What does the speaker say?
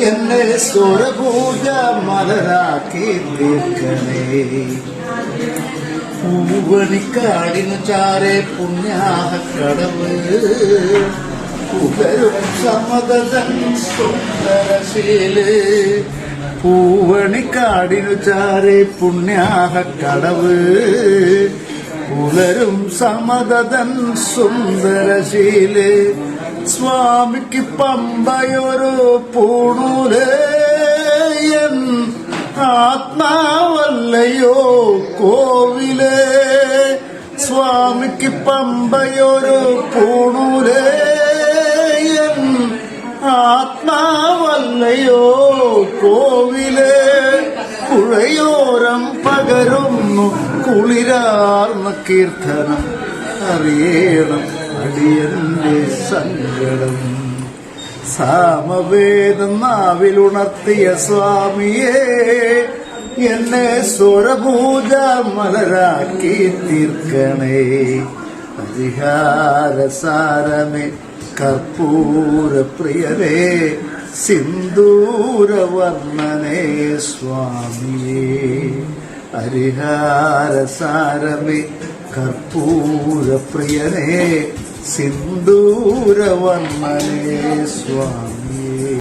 എന്നെ സ്വരപൂജ മലരാക്കി തീർക്കണേ. പൂവണിക്കാടിനു ചാരെ പുണ്യാഹക്കടവ് പുകരും സമതൻ സുന്ദരശീല്. പൂവണിക്കാടിനു ചാരെ പുണ്യാഹക്കടവ് പുലരും സമതൻ സുന്ദരശീല്. സ്വാമിക്ക് പമ്പയൊരു പൂണൂലേ എൻ ആത്മാവല്ലയോ കോവിലേ. സ്വാമിക്ക് പമ്പയൊരു പൂണൂലേ എൻ ആത്മാവല്ലയോ കോവിലേ. പുഴയോരം പകരുന്നു കുളിരാർന്ന കീർത്തനം അറിയണം അടിയന്റെ സങ്കടം. സാമവേദം നാവിലുണർത്തിയ സ്വാമിയെ എന്നെ സ്വരപൂജ മലരാക്കി തീർക്കണേ. പരിഹാരസാരമേ കർപ്പൂരപ്രിയരേ സിന്ദൂരവർണ്ണനേ സ്വാമിയേ. ഹരിഹാരസാരമേ കർപ്പൂരപ്രിയനേ സിന്ദൂരവർണ്ണനേ സ്വാമി.